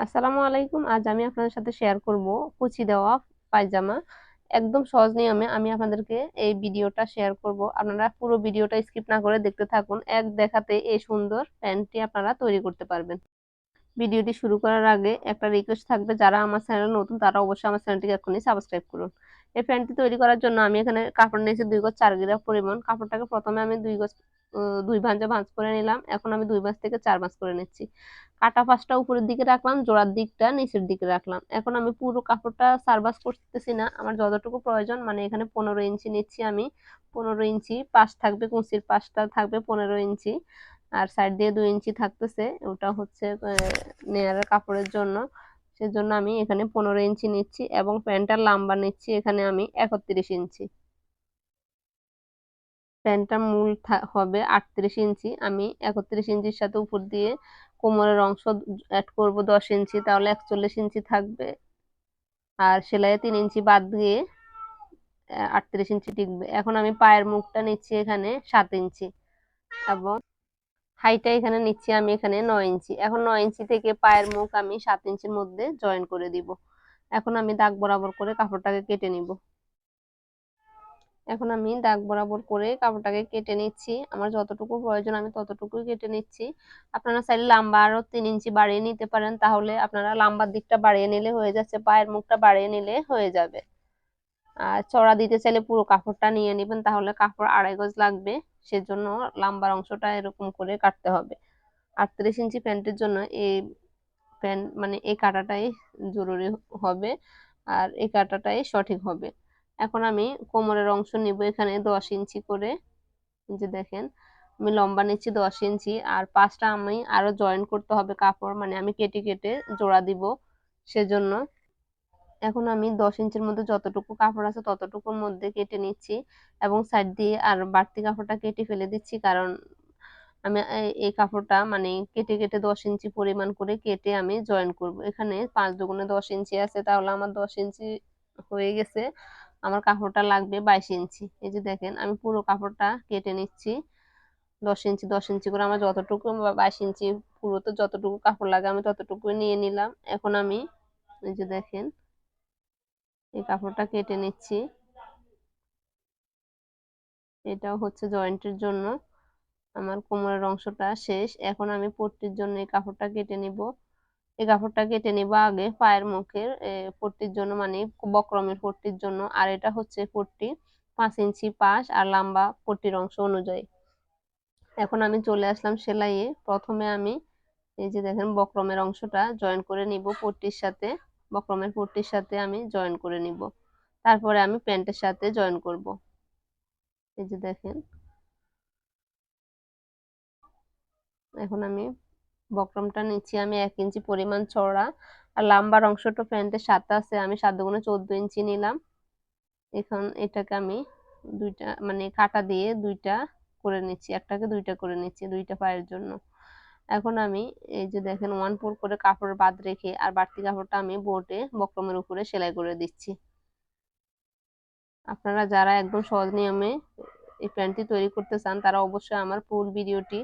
আসসালামু আলাইকুম। আজ আমি আপনাদের সাথে শেয়ার করব কুচি দেওয়া পায়জামা। একদম সহজ নিয়মে আমি আপনাদেরকে এই ভিডিওটা শেয়ার করব। আপনারা পুরো ভিডিওটা স্কিপ না করে দেখতে থাকুন। এক দেখাতে এই সুন্দর প্যান্টটি আপনারা তৈরি করতে পারবেন। ভিডিওটি শুরু করার আগে একটা রিকোয়েস্ট থাকবে, যারা আমার চ্যানেলে নতুন তারা অবশ্যই আমার চ্যানেলটিকে এখনই সাবস্ক্রাইব করুন। এই প্যান্টটি তৈরি করার জন্য আমি এখানে কাপড় নিয়েছি 2 গজ 4 গিরা পরিমাণ। কাপড়টাকে প্রথমে আমি 2 গজ 2 ভাঁজে ভাঁজ করে নিলাম। এখন আমি 2 ভাঁজ থেকে 4 ভাঁজ করে নিচ্ছি। কাটা পাঁচটা উপরের দিকে রাখলাম, জোড়ার দিকটা নিচের দিকে রাখলাম। এখন আমি পুরো কাপড়টা 4 ভাঁজ করতেছি না, আমার যতটুকু প্রয়োজন, মানে এখানে 15 ইঞ্চি নিচ্ছি আমি। 15 ইঞ্চি পাশ থাকবে, কুঁচির পাশটা থাকবে 15 ইঞ্চি, আর সাইড দিয়ে 2 ইঞ্চি থাকতেছে, ওটা হচ্ছে নেয়ারের কাপড়ের জন্য। সেজন্য আমি এখানে 15 ইঞ্চি নিচ্ছি এবং প্যান্টটার লম্বা নিচ্ছি এখানে আমি 31 ইঞ্চি। প্যান্টটার মূল হবে 38 ইঞ্চি। আমি 31 ইঞ্চির সাথে উপর দিয়ে কোমরের অংশ অ্যাড করব 10 ইঞ্চি, তাহলে 41 ইঞ্চি থাকবে। আর সেলাইয়ে 3 ইঞ্চি বাদ দিয়ে 38 ইঞ্চি টিকবে। এখন আমি পায়ের মুখটা নিচ্ছি এখানে 7 ইঞ্চি এবং হাইটা এখানে নিচ্ছি আমি এখানে 9 ইঞ্চি। এখন 9 ইঞ্চি থেকে পায়ের মুখ আমি 7 ইঞ্চির মধ্যে জয়েন করে দিব। এখন আমি দাগ বরাবর করে কাপড়টাকে কেটে নিব। এখন আমি দাগ বরাবর করে কাপড়টাকে কেটে নিচ্ছি। আমার যতটুকু প্রয়োজন আমি ততটুকুই কেটে নিচ্ছি। আপনারা চাইলে লম্বা আরো 3 ইঞ্চি বাড়িয়ে নিতে পারেন, তাহলে আপনারা লম্বার দিকটা বাড়িয়ে নিলে হয়ে যাচ্ছে, পায়ের মুখটা বাড়িয়ে নিলে হয়ে যাবে। আর চড়া দিতে চাইলে পুরো কাপড়টা নিয়ে নেবেন, তাহলে কাপড় 2.5 গজ লাগবে। সেজন্য লম্বার অংশটা এরকম করে কাটতে হবে। 38 ইঞ্চি প্যান্টের জন্য এই প্যান্ট মানে এই কাটাটাই জরুরি হবে, আর এই কাটাটাই সঠিক হবে। এখন আমি কোমরের অংশ নিব এখানে 10 ইঞ্চি করে। যে দেখেন, আমি লম্বা নিচ্ছি 10 ইঞ্চি, আর পাঁচটা আমি আরো জয়েন করতে হবে কাপড়, মানে আমি কেটে কেটে জোড়া দিব সেজন্য। এখন আমি 10 ইঞ্চির মধ্যে যতটুকু কাপড় আছে ততটুকুর মধ্যে কেটে নিচ্ছি এবং সাইড দিয়ে আর বাড়তি কাপড়টা কেটে ফেলে দিচ্ছি, কারণ আমি এই কাপড়টা মানে কেটে কেটে 10 ইঞ্চি পরিমাণ করে কেটে আমি জয়েন করব। এখানে 5 দুগুণে 10 ইঞ্চি আছে, তাহলে আমার 10 ইঞ্চি হয়ে গেছে। আমার কাপড়টা লাগবে 22 ইঞ্চি। এই যে দেখেন, আমি পুরো কাপড়টা কেটে নিচ্ছি 10 ইঞ্চি 10 ইঞ্চি করে। আমার যতটুকু 22 ইঞ্চি পুরোতে যতটুকু কাপড় লাগে আমি ততটুকু নিয়ে নিলাম। এখন আমি এই যে দেখেন, এই কাপড়টা কেটে নিচ্ছি। এটাও হচ্ছে জয়েন্টের জন্য। আমার কোমরের অংশটা শেষ। এখন আমি পট্টির জন্য এই কাপড়টা কেটে নিব। এই কাপড়টা কেটে নিব আগে পায়ের মুখের পট্টির জন্য, মানে বক্রমের পট্টির জন্য। আর এটা হচ্ছে পট্টি 5 ইঞ্চি পাশ আর লম্বা পট্টির অংশ অনুযায়ী। এখন আমি চলে আসলাম সেলাইয়ে। প্রথমে আমি এই যে দেখেন বক্রমের অংশটা জয়েন করে নিব পট্টির সাথে, বক্রমের পট্টির সাথে আমি জয়েন করে নিব। তারপরে আমি প্যান্টের সাথে জয়েন করব। এই যে দেখেন, এখন আমি বক্রমটা নিচ্ছি আমি 1 ইঞ্চি পরিমাণ চওড়া, আর লম্বার অংশটা প্যান্টের 7 আছে, আমি 7 দুগুণে 14 ইঞ্চি নিলাম। এখন এটাকে আমি দুইটা মানে কাটা দিয়ে দুইটা করে নিচ্ছি, একটাকে দুইটা করে নিচ্ছি দুইটা পায়ের জন্য। এখন আমি এই যে দেখেন 1/4 করে কাপড় বাদ রেখে আর বাড়তি কাপড়টা আমি বোটে বক্রমের উপরে সেলাই করে দিচ্ছি। আপনারা যারা একদম সহজ নিয়মে এই প্যান্টটি তৈরি করতে চান তারা অবশ্যই আমার ফুল ভিডিওটি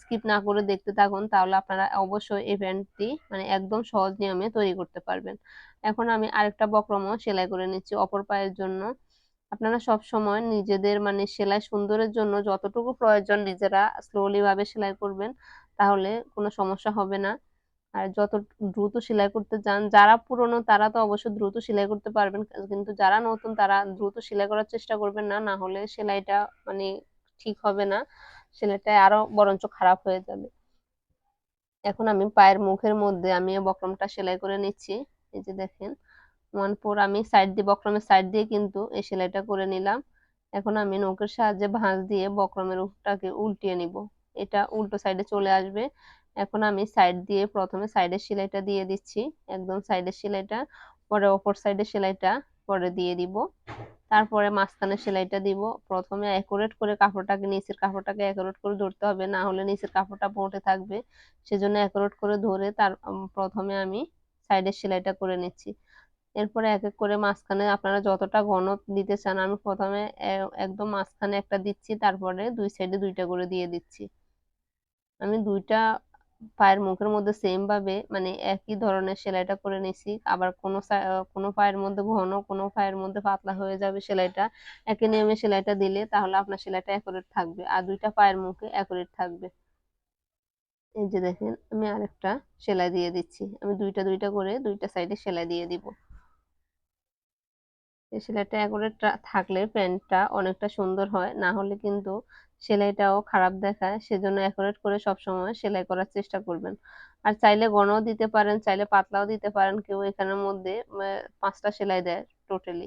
স্কিপ না করে দেখতে থাকুন, তাহলে আপনারা অবশ্যই এই প্যান্টটি মানে একদম সহজ নিয়মে তৈরি করতে পারবেন। এখন আমি আরেকটা বক্রমও সেলাই করে নিচ্ছি অপর পায়ের জন্য। আপনারা সব সময় নিজেদের মানে সেলাই সুন্দরের জন্য যতটুকু প্রয়োজন নিজেরা স্লোলি ভাবে সেলাই করবেন, তাহলে কোনো সমস্যা হবে না। আর যত দ্রুত সেলাই করতে চান, যারা পুরনো তারা তো অবশ্যই দ্রুত সেলাই করতে পারবেন, কিন্তু যারা নতুন তারা দ্রুত সেলাই করার চেষ্টা করবেন না, না হলে সেলাইটা মানে ঠিক হবে না, সেলাইটা আরো বরঞ্চ খারাপ হয়ে যাবে। এখন আমি পায়ের মুখের মধ্যে আমি এই বক্রমটা সেলাই করে নিচ্ছি। এই যে দেখেন 1/4 আমি সাইড দিয়ে বক্রমের সাইড দিয়ে কিন্তু এই সেলাইটা করে নিলাম। এখন আমি নখের সাহায্যে ভাঁজ দিয়ে বক্রমের উপরটাকে উল্টিয়ে নিব, এটা উল্টো সাইডে চলে আসবে। এখন আমি সাইড দিয়ে প্রথমে সাইডের সেলাইটা দিয়ে দিচ্ছি, একদম সাইডের সেলাইটা, পরে অপর সাইডের সেলাইটা পরে দিয়ে দিব, তারপরে মাঝখানের সেলাইটা দিব। প্রথমে অ্যাকুরেট করে কাপড়টাকে নিচের কাপড়টাকে অ্যাকুরেট করে ধরতে হবে, না হলে নিচের কাপড়টা বটে থাকবে। সেজন্য অ্যাকুরেট করে ধরে তার প্রথমে আমি সাইডের সেলাইটা করে নিচ্ছি। এরপরে এক এক করে মাঝখানে আপনারা যতটা ঘন দিতে চান, আমি প্রথমে একদম মাঝখানে একটা দিচ্ছি, তারপরে দুই সাইডে দুইটা করে দিয়ে দিচ্ছি। আমি দুইটা পায়ের মুখের মধ্যে সেম ভাবে মানে একই ধরনের সেলাইটা করে নিছি। আবার কোনো পায়ের মধ্যে ঘন, কোনো পায়ের মধ্যে পাতলা হয়ে যাবে সেলাইটা। একই নিয়মে সেলাইটা দিলে তাহলে আপনার সেলাইটা অ্যাকুরেট থাকবে, আর দুইটা পায়ের মুখে অ্যাকুরেট থাকবে। এই যে দেখেন, আমি আরেকটা সেলাই দিয়ে দিচ্ছি। আমি দুইটা দুইটা করে দুইটা সাইডে সেলাই দিয়ে দিব। এই সেলাইটা অ্যাকুরেট থাকলে প্যান্টটা অনেকটা সুন্দর হয়, না হলে কিন্তু সেলাইটাও খারাপ দেখায়। সেজন্য অ্যাকুরেট করে সবসময় সেলাই করার চেষ্টা করবেন। আর চাইলে ঘনও দিতে পারেন, চাইলে পাতলাও দিতে পারেন। কেউ এখানের মধ্যে 5টা সেলাই দেয় টোটালি।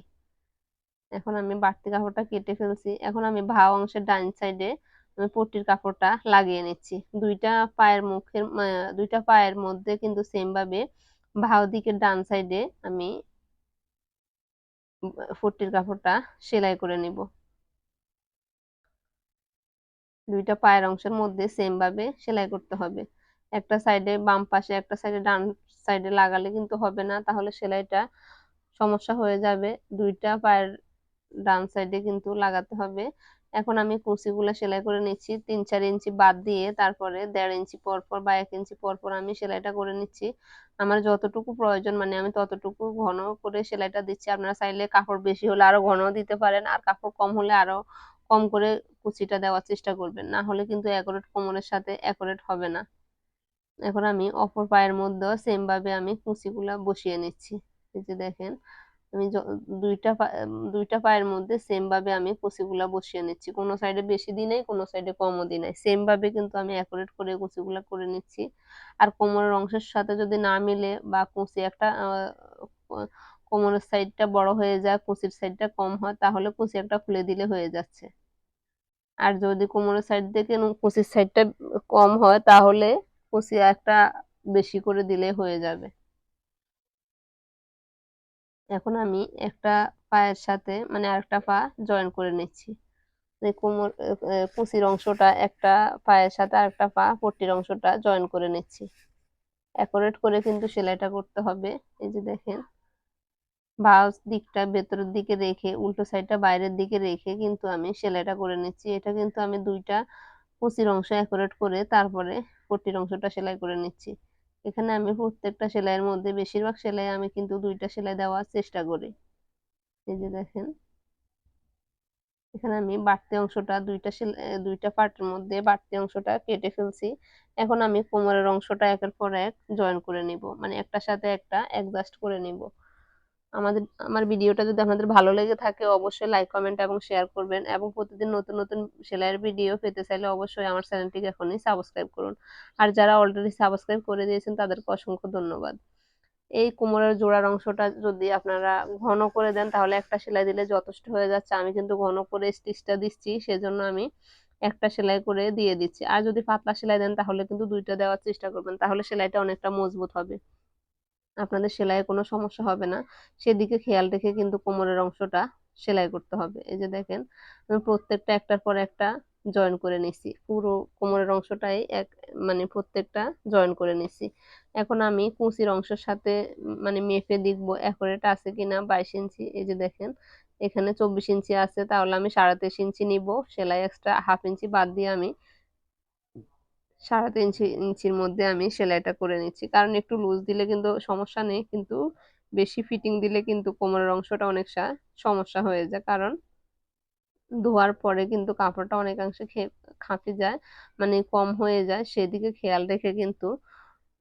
এখন আমি বাড়তি কাপড়টা কেটে ফেলছি। এখন আমি ভাও অংশের ডান সাইডে আমি পট্টির কাপড়টা লাগিয়ে নিচ্ছি। দুইটা পায়ের মধ্যে কিন্তু সেম ভাবে ভাও দিকের ডান সাইডে আমি পট্টির কাপড়টা সেলাই করে নিব। দুইটা পায়ের অংশের মধ্যে সেম ভাবে সেলাই করতে হবে। একটা সাইডে বাম পাশে, একটা সাইডে ডান সাইডে লাগালে কিন্তু হবে না, তাহলে সেলাইটা সমস্যা হয়ে যাবে। দুইটা পায়ের ডান সাইডে কিন্তু লাগাতে হবে। এখন আমি কুচিগুলো সেলাই করে নিচ্ছি 3-4 ইঞ্চি বাদ দিয়ে, তারপরে 1.5 ইঞ্চি পর পর বা 1 ইঞ্চি পর পর আমি সেলাইটা করে নিচ্ছি। আমার যতটুকু প্রয়োজন মানে আমি ততটুকু ঘন করে সেলাইটা দিচ্ছি। আপনারা চাইলে কাপড় বেশি হলে আরো ঘন দিতে পারেন, আর কাপড় কম হলে আরো কম করে কুচিটা দেওয়ার চেষ্টা করবেন, না হলে কিন্তু অ্যাকুরেট কোমরের সাথে অ্যাকুরেট হবে না। এখন আমি অপর পায়ের মধ্যেও সেম ভাবে আমি কুচিগুলা বসিয়ে নিচ্ছি। এই যে দেখেন, আমি দুইটা পায়ের মধ্যে সেম ভাবে আমি কুচিগুলা বসিয়ে নিচ্ছি। কোনো সাইডে বেশি দিই নাই, কোনো সাইডে কমও দিই নাই, সেম ভাবে কিন্তু আমি অ্যাকুরেট করে কুচিগুলা করে নিচ্ছি। আর কোমরের অংশের সাথে যদি না মিলে বা কুচি একটা কোমরের সাইডটা বড় হয়ে যায়, কুচির সাইডটা কম হয়, তাহলে কুচি একটা খুলে দিলে হয়ে যাচ্ছে। আর যদি কোমরের সাইড থেকে কুচির সাইডটা কম হয়, তাহলে কুচি একটা বেশি করে দিলে হয়ে যাবে। এখন আমি একটা পায়ের সাথে মানে আরেকটা পা জয়েন করে নিচ্ছি। কুচির অংশটা একটা পায়ের সাথে আরেকটা পা পট্টির অংশটা জয়েন করে নিচ্ছি। অ্যাকুরেট করে কিন্তু সেলাইটা করতে হবে। এই যে দেখেন, বাঁ দিকটা ভেতরের দিকে রেখে উল্টো সাইডটা বাইরের দিকে রেখে কিন্তু আমি সেলাইটা করে নিচ্ছি। এটা কিন্তু আমি দুইটা কুচির অংশ অ্যাকুরেট করে তারপরে পট্টির অংশটা সেলাই করে নিচ্ছি। এখানে আমি প্রত্যেকটা সেলাইয়ের মধ্যে বেশিরভাগ সেলাই আমি কিন্তু দুইটা সেলাই দেওয়ার চেষ্টা করি। এই যে দেখেন, এখানে আমি বাড়তি অংশটা দুইটা পার্টের মধ্যে বাড়তি অংশটা কেটে ফেলছি। এখন আমি কোমরের অংশটা একের পর এক জয়েন করে নিব, মানে একটার সাথে একটা অ্যাডজাস্ট করে নিব। আমার ভিডিওটা যদি আপনাদের ভালো লেগে থাকে অবশ্যই লাইক, কমেন্ট এবং শেয়ার করবেন, এবং প্রতিদিন নতুন নতুন সেলাইয়ের ভিডিও পেতে চাইলে অবশ্যই আমার চ্যানেলটিকে এখনই সাবস্ক্রাইব করুন। আর যারা অলরেডি সাবস্ক্রাইব করে দিয়েছেন তাদেরকে অসংখ্য ধন্যবাদ। এই কোমরের জোড়ার অংশটা যদি আপনারা ঘন করে দেন তাহলে একটা সেলাই দিলে যথেষ্ট হয়ে যাচ্ছে। আমি কিন্তু ঘন করে স্টিচটা দিচ্ছি, সেজন্য আমি একটা সেলাই করে দিয়ে দিচ্ছি। আর যদি পাতলা সেলাই দেন তাহলে কিন্তু দুইটা দেওয়ার চেষ্টা করবেন, তাহলে সেলাইটা অনেকটা মজবুত হবে, আপনাদের সেলাইয়ে কোনো সমস্যা হবে না। সেদিকে খেয়াল রেখে কিন্তু কোমরের অংশটা সেলাই করতে হবে। এই যে দেখেন, আমি প্রত্যেকটা একটার পর একটা জয়েন করে নিছি। পুরো কোমরের অংশটাই মানে প্রত্যেকটা জয়েন করে নিছি। এখন আমি কুচির অংশের সাথে মানে মেপে দেখবো অ্যাকুরেট আছে কিনা। 22 ইঞ্চি, এই যে দেখেন এখানে 24 ইঞ্চি আছে, তাহলে আমি 23.5 ইঞ্চি নিব। সেলাই এক্সট্রা 1/2 ইঞ্চি বাদ দিয়ে আমি 3.5 ইঞ্চির মধ্যে আমি সেলাইটা করে নিচ্ছি। কারণ একটু লুজ দিলে কিন্তু সমস্যা নেই, কিন্তু বেশি ফিটিং দিলে কিন্তু কোমরের অংশটা অনেক সমস্যা হয়ে যায়। কারণ ধোয়ার পরে কিন্তু কাপড়টা অনেকাংশে খাঁপে যায়, মানে কম হয়ে যায়। সেদিকে খেয়াল রেখে কিন্তু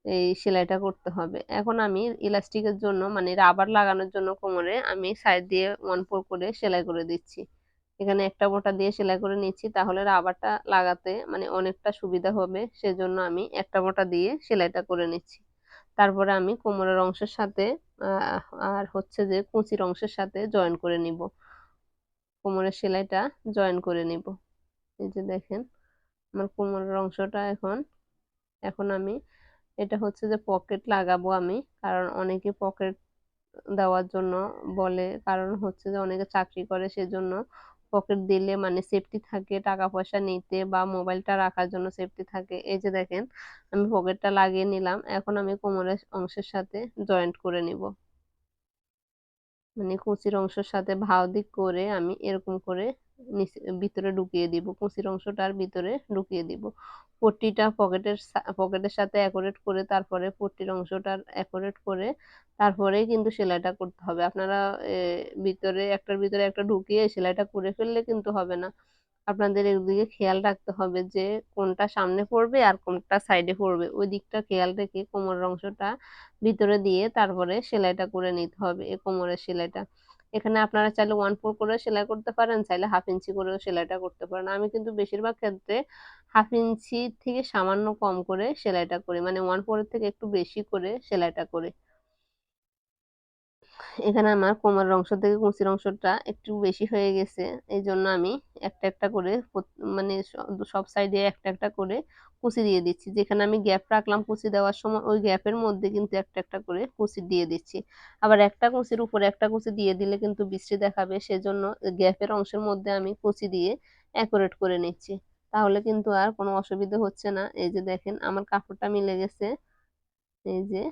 এই সেলাইটা করতে হবে। এখন আমি ইলাস্টিকের জন্য মানে রাবার লাগানোর জন্য কোমরে আমি সাইড দিয়ে 1/4 করে সেলাই করে দিচ্ছি। এখানে একটা বোটা দিয়ে সেলাই করে নিচ্ছি, তাহলে রাবারটা লাগাতে মানে অনেকটা সুবিধা হবে। সেজন্য আমি একটা বোটা দিয়ে সেলাইটা করে নিচ্ছি। তারপরে আমি কোমরের অংশের সাথে আর হচ্ছে যে কুচির অংশের সাথে জয়েন করে নিব, কোমরের সেলাইটা জয়েন করে নিব। এই যে দেখেন, আমার কোমরের অংশটা এখন এখন আমি এটা হচ্ছে যে পকেট লাগাবো আমি, কারণ অনেকে পকেট দেওয়ার জন্য বলে, কারণ হচ্ছে যে অনেকে চাকরি করে, সেজন্য পকেট দিলে মানে সেফটি থাকে, টাকা পয়সা নিতে বা মোবাইলটা রাখার জন্য সেফটি থাকে। এই যে দেখেন, আমি পকেটটা লাগিয়ে নিলাম। এখন আমি কোমরের অংশের সাথে জয়েন্ট করে নিব, মানে কুচির অংশের সাথে ভাঁজ দিক করে আমি এরকম করে ভিতরে ঢুকিয়ে দিব, কুচির অংশটার ভিতরে ঢুকিয়ে দিব। পট্টিটা পকেটের সাথে অ্যাকোরেট করে, তারপরে পট্টির অংশটার অ্যাকোরেট করে তারপরেই কিন্তু সেলাইটা করতে হবে। আপনারা একটার ভিতরে একটা ঢুকিয়ে সেলাইটা করে ফেললে কিন্তু হবে না। আপনাদের এদিকে খেয়াল রাখতে হবে যে কোনটা সামনে পড়বে আর কোনটা সাইডে পড়বে, ওই দিকটা খেয়াল রেখে কোমরের অংশটা ভিতরে দিয়ে তারপরে সেলাইটা করে নিতে হবে, এই কোমরের সেলাইটা। এখানে আপনারা চাইলে 1/4 করে সেলাই করতে পারেন, চাইলে 1/2 ইঞ্চি করেও সেলাইটা করতে পারেন। আমি কিন্তু বেশিরভাগ ক্ষেত্রে 1/2 ইঞ্চি থেকে সামান্য কম করে সেলাইটা করি, মানে 1/4 এর থেকে একটু বেশি করে সেলাইটা করি। এখানে আমার কোমরের অংশ থেকে কুচির অংশটা একটু বেশি হয়ে গেছে, এই জন্য আমি একটা একটা করে মানে সব সাইডে একটা একটা করে কুচি দিয়ে দিচ্ছি। যেখানে আমি গ্যাপ রাখলাম কুচি দেওয়ার সময়, ওই গ্যাপের মধ্যে কিন্তু একটা একটা করে কুচি দিয়ে দিচ্ছি। আবার একটা কুচির উপরে একটা কুচি দিয়ে দিলে কিন্তু বিশ্রী দেখাবে, সেজন্য গ্যাপের অংশের মধ্যে আমি কুচি দিয়ে অ্যাকুরেট করে নিচ্ছি। তাহলে কিন্তু আর কোনো অসুবিধা হচ্ছে না। এই যে দেখেন আমার কাপড়টা মিলে গেছে, এই যে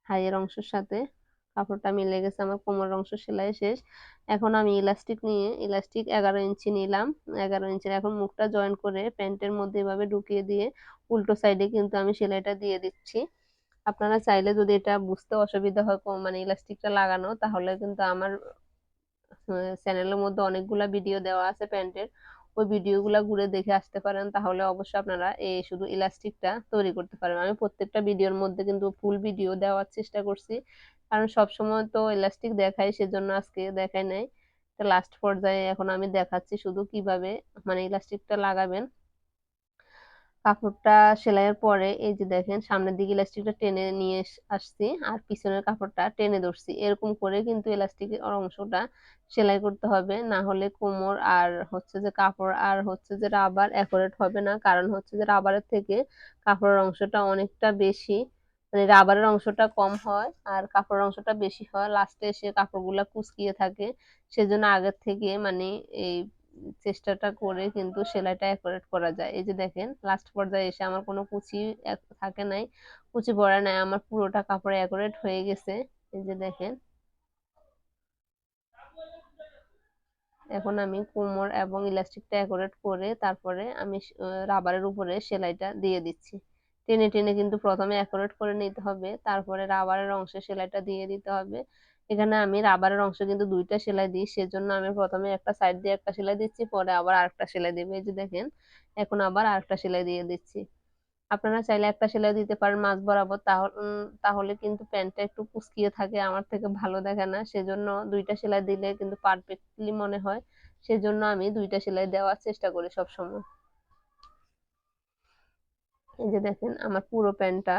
হাইয়ের অংশের সাথে কাপড়টা মিলে গেছে, আমার কোমরের অংশ সেলাই শেষ। এখন আমি ইলাস্টিক 11 ইঞ্চি নিলাম। 11 ইঞ্চির এখন মুখটা জয়েন করে প্যান্টের মধ্যে এভাবে ঢুকিয়ে দিয়ে উল্টো সাইডে কিন্তু আমি সেলাইটা দিয়ে দিচ্ছি। আপনারা চাইলে যদি এটা বুঝতে অসুবিধা হয় মানে ইলাস্টিকটা লাগানো, তাহলে কিন্তু আমার চ্যানেলের মধ্যে অনেকগুলা ভিডিও দেওয়া আছে প্যান্টের, ওই ভিডিওগুলা ঘুরে দেখে আসতে পারেন, তাহলে অবশ্যই আপনারা এই শুধু ইলাস্টিকটা তৈরি করতে পারেন। আমি প্রত্যেকটা ভিডিওর মধ্যে কিন্তু ফুল ভিডিও দেওয়ার চেষ্টা করছি, কারণ সব সময় তো ইলাস্টিক দেখাই, সেজন্য আজকে দেখাই নাই। তো লাস্ট পর্যায়ে এখন আমি দেখাচ্ছি শুধু কিভাবে মানে ইলাস্টিকটা লাগাবেন। কাপড়টা সেলাইয়ের পরে এই যে দেখেন সামনের দিকে ইলাস্টিকটা টেনে নিয়ে আসছি আর পিছনের কাপড়টা টেনে ধরছি, এরকম করে কিন্তু ইলাস্টিকের অংশটা সেলাই করতে হবে, না হলে কোমর আর হচ্ছে যে কাপড় আর হচ্ছে যে রাবার অ্যাকুরেট হবে না। কারণ হচ্ছে যে রাবারের থেকে কাপড়ের অংশটা অনেকটা বেশি, মানে রাবারের অংশটা কম হয় আর কাপড়ের অংশটা বেশি হয়, লাস্টে এসে কাপড়গুলা কুঁচকিয়ে থাকে। সেজন্য আগের থেকে মানে এই চেষ্টাটা করে কিন্তু সেলাইটা অ্যাকুরেট করা যায়। এই যে দেখেন লাস্ট পর্যায়ে এসে আমার কোনো কুচি থাকে নাই, কুচি পড়ে নাই, আমার পুরোটা কাপড়ে অ্যাকুরেট হয়ে গেছে। এই যে দেখেন এখন আমি কোমর এবং ইলাস্টিকটা অ্যাকুরেট করে তারপরে আমি রাবারের উপরে সেলাইটা দিয়ে দিচ্ছি। টেনে টেনে কিন্তু প্রথমে অ্যাকুরেট করে নিতে হবে, তারপরে রাবারের অংশে সেলাইটা দিয়ে দিতে হবে। এখানে আমি রাবারের অংশ কিন্তু দুইটা সেলাই দিই, সেজন্য আমি প্রথমে একটা সাইড দিয়ে একটা সেলাই দিচ্ছি, পরে আবার আরেকটা সেলাই দেবো। এই যে দেখেন এখন আবার আরেকটা সেলাই দিয়ে দিচ্ছি। আপনারা চাইলে একটা সেলাই দিতে পারেন মাঝ বরাবর, তাহলে কিন্তু প্যান্টটা একটু কুঁচকিয়ে থাকে, আমার থেকে ভালো দেখে না, সেজন্য দুইটা সেলাই দিলে কিন্তু পারফেক্টলি মনে হয়, সেজন্য আমি দুইটা সেলাই দেওয়ার চেষ্টা করি সব সময়। এই যে দেখেন আমার পুরো প্যান্টটা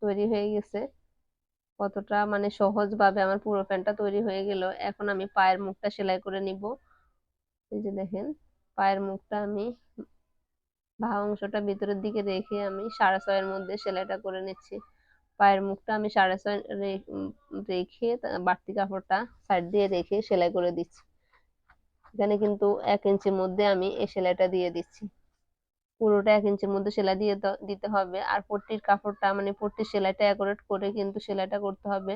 তৈরি হয়ে গেছে, কতটা মানে সহজ ভাবে আমার পুরো প্যান্টটা তৈরি হয়ে গেল। এখন আমি পায়ের মুখটা সেলাই করে নিব। এই যে দেখেন পায়ের মুখটা আমি বাহু অংশটা ভিতরের দিকে রেখে আমি 6.5 মধ্যে সেলাইটা করে নিচ্ছি। পায়ের মুখটা আমি 6.5 রেখে বাড়তি কাপড়টা সাইড দিয়ে রেখে সেলাই করে দিচ্ছি। এখানে কিন্তু 1 ইঞ্চির মধ্যে আমি এই সেলাইটা দিয়ে দিচ্ছি। পুরোটা 1 ইঞ্চির মধ্যে সেলাই দিয়ে দিতে হবে। আর পট্টির কাপড়টা মানে পট্টির সেলাইটা অ্যাকুরেট করে কিন্তু সেলাইটা করতে হবে,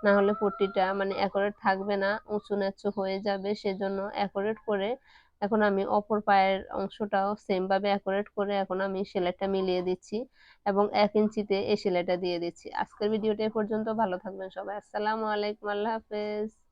না হলে পট্টিটা মানে অ্যাকুরেট থাকবে না, উঁচু নিচু হয়ে যাবে। সেজন্য অ্যাকুরেট করে এখন আমি অপর পায়ের অংশটাও সেম ভাবে অ্যাকুরেট করে এখন আমি সেলাইটা মিলিয়ে দিচ্ছি এবং 1 ইঞ্চিতে এই সেলাইটা দিয়ে দিচ্ছি। আজকের ভিডিওটা এ পর্যন্ত, ভালো থাকবেন সবাই, আসসালামু আলাইকুম, আল্লাহ হাফেজ।